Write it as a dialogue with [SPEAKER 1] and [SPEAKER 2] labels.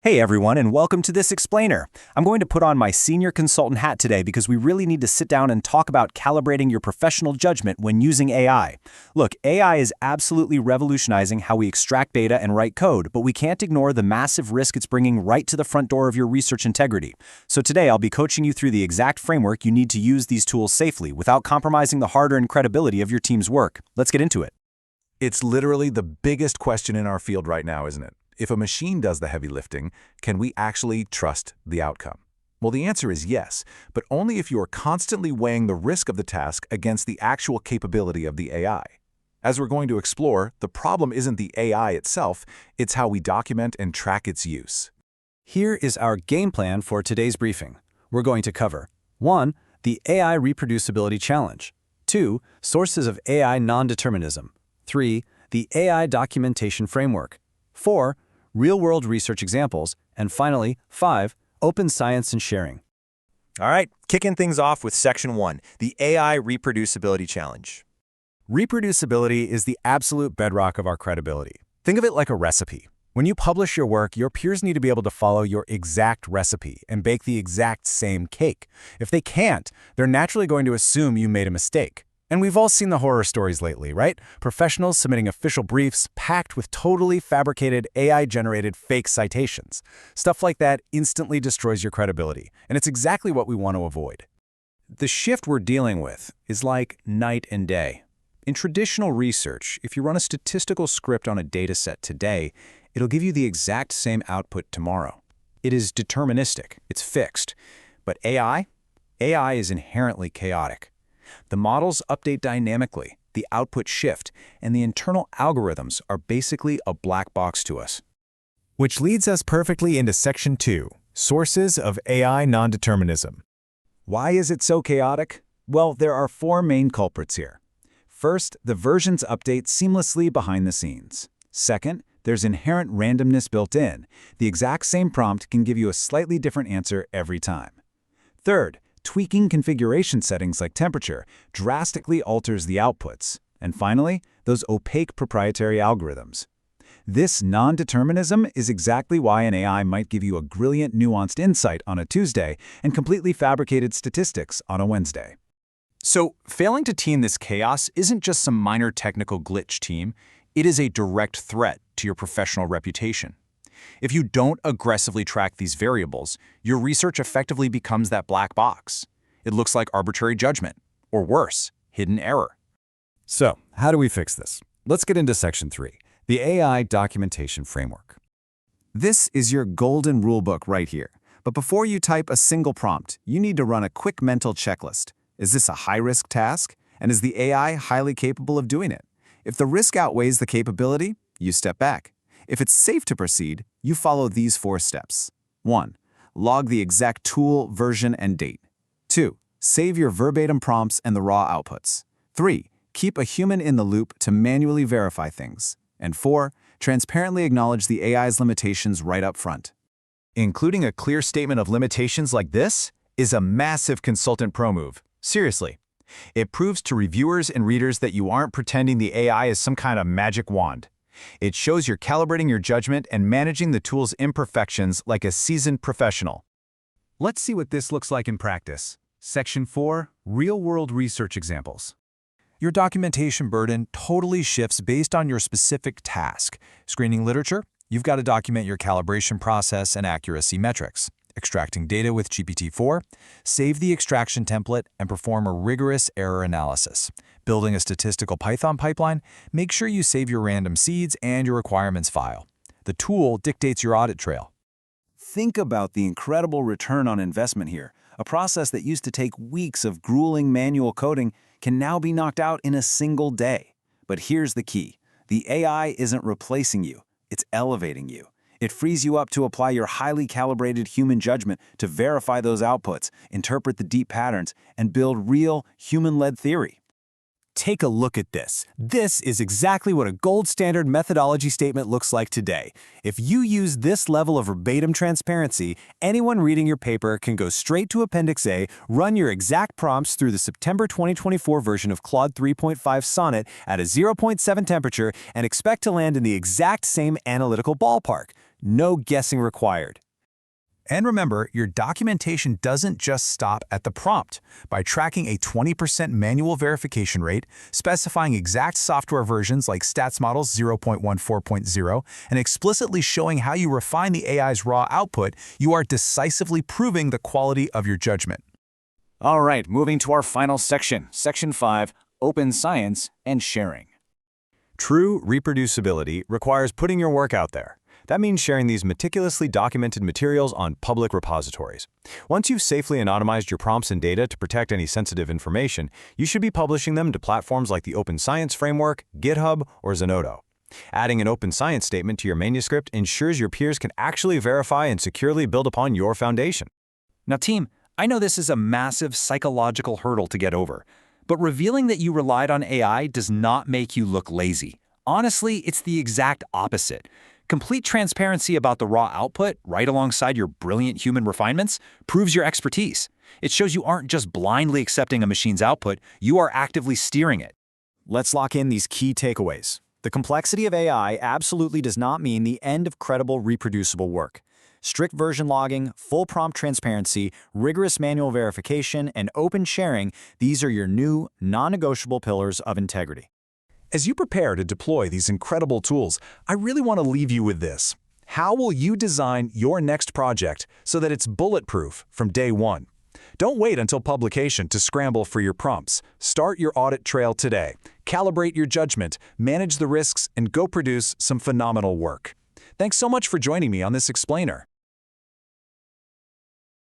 [SPEAKER 1] Hey everyone, and welcome to this explainer. I'm going to put on my senior consultant hat today because we really need to sit down and talk about calibrating your professional judgment when using AI. Look, AI is absolutely revolutionizing how we extract data and write code, but we can't ignore the massive risk it's bringing right to the front door of your research integrity. So today I'll be coaching you through the exact framework you need to use these tools safely without compromising the hard-earned credibility of your team's work. Let's get into it.
[SPEAKER 2] It's literally the biggest question in our field right now, isn't it? If a machine does the heavy lifting, can we actually trust the outcome? Well, the answer is yes, but only if you are constantly weighing the risk of the task against the actual capability of the AI. As we're going to explore, the problem isn't the AI itself, it's how we document and track its use.
[SPEAKER 1] Here is our game plan for today's briefing. We're going to cover 1. The AI reproducibility challenge. 2. Sources of AI non-determinism. 3. The AI documentation framework. 4. Real-world research examples. And finally, 5. Open science and sharing.
[SPEAKER 3] All right, kicking things off with Section 1, the AI Reproducibility Challenge.
[SPEAKER 1] Reproducibility is the absolute bedrock of our credibility. Think of it like a recipe. When you publish your work, your peers need to be able to follow your exact recipe and bake the exact same cake. If they can't, they're naturally going to assume you made a mistake. And we've all seen the horror stories lately, right? Professionals submitting official briefs packed with totally fabricated AI-generated fake citations. Stuff like that instantly destroys your credibility, and it's exactly what we want to avoid. The shift we're dealing with is like night and day. In traditional research, if you run a statistical script on a dataset today, it'll give you the exact same output tomorrow. It is deterministic, it's fixed. But AI is inherently chaotic. The models update dynamically, the outputs shift, and the internal algorithms are basically a black box to us.
[SPEAKER 4] Which leads us perfectly into Section 2, Sources of AI Non-Determinism.
[SPEAKER 5] Why is it so chaotic? Well, there are 4 main culprits here. First, the versions update seamlessly behind the scenes. Second, there's inherent randomness built in. The exact same prompt can give you a slightly different answer every time. Third, tweaking configuration settings like temperature drastically alters the outputs. And finally, those opaque proprietary algorithms. This non-determinism is exactly why an AI might give you a brilliant, nuanced insight on a Tuesday and completely fabricated statistics on a Wednesday.
[SPEAKER 1] So, failing to tame this chaos isn't just some minor technical glitch, team. It is a direct threat to your professional reputation. If you don't aggressively track these variables, your research effectively becomes that black box. It looks like arbitrary judgment, or worse, hidden error.
[SPEAKER 4] So, how do we fix this? Let's get into Section 3, the AI documentation framework.
[SPEAKER 5] This is your golden rulebook right here. But before you type a single prompt, you need to run a quick mental checklist. Is this a high-risk task? And is the AI highly capable of doing it? If the risk outweighs the capability, you step back. If it's safe to proceed, you follow these 4 steps. 1. Log the exact tool, version, and date. 2. Save your verbatim prompts and the raw outputs. 3. Keep a human in the loop to manually verify things. And 4. Transparently acknowledge the AI's limitations right up front.
[SPEAKER 2] Including a clear statement of limitations like this is a massive consultant pro move. Seriously. It proves to reviewers and readers that you aren't pretending the AI is some kind of magic wand. It shows you're calibrating your judgment and managing the tool's imperfections like a seasoned professional.
[SPEAKER 1] Let's see what this looks like in practice. Section 4, Real-World Research Examples. Your documentation burden totally shifts based on your specific task. Screening literature, you've got to document your calibration process and accuracy metrics. Extracting data with GPT-4, save the extraction template and perform a rigorous error analysis. Building a statistical Python pipeline, make sure you save your random seeds and your requirements file. The tool dictates your audit trail.
[SPEAKER 5] Think about the incredible return on investment here. A process that used to take weeks of grueling manual coding can now be knocked out in a single day. But here's the key. The AI isn't replacing you, it's elevating you. It frees you up to apply your highly calibrated human judgment to verify those outputs, interpret the deep patterns, and build real, human-led theory.
[SPEAKER 4] Take a look at this. This is exactly what a gold standard methodology statement looks like today. If you use this level of verbatim transparency, anyone reading your paper can go straight to Appendix A, run your exact prompts through the September 2024 version of Claude 3.5 Sonnet at a 0.7 temperature and expect to land in the exact same analytical ballpark. No guessing required.
[SPEAKER 1] And remember, your documentation doesn't just stop at the prompt. By tracking a 20% manual verification rate, specifying exact software versions like Stats Models 0.14.0, and explicitly showing how you refine the AI's raw output, you are decisively proving the quality of your judgment.
[SPEAKER 5] All right, moving to our final section, Section 5, Open Science and Sharing.
[SPEAKER 4] True reproducibility requires putting your work out there. That means sharing these meticulously documented materials on public repositories. Once you've safely anonymized your prompts and data to protect any sensitive information, you should be publishing them to platforms like the Open Science Framework, GitHub, or Zenodo. Adding an open science statement to your manuscript ensures your peers can actually verify and securely build upon your foundation.
[SPEAKER 6] Now, team, I know this is a massive psychological hurdle to get over, but revealing that you relied on AI does not make you look lazy. Honestly, it's the exact opposite. Complete transparency about the raw output, right alongside your brilliant human refinements, proves your expertise. It shows you aren't just blindly accepting a machine's output, you are actively steering it.
[SPEAKER 4] Let's lock in these key takeaways. The complexity of AI absolutely does not mean the end of credible, reproducible work. Strict version logging, full prompt transparency, rigorous manual verification, and open sharing, these are your new, non-negotiable pillars of integrity.
[SPEAKER 2] As you prepare to deploy these incredible tools, I really want to leave you with this. How will you design your next project so that it's bulletproof from day one? Don't wait until publication to scramble for your prompts. Start your audit trail today. Calibrate your judgment, manage the risks, and go produce some phenomenal work. Thanks so much for joining me on this explainer.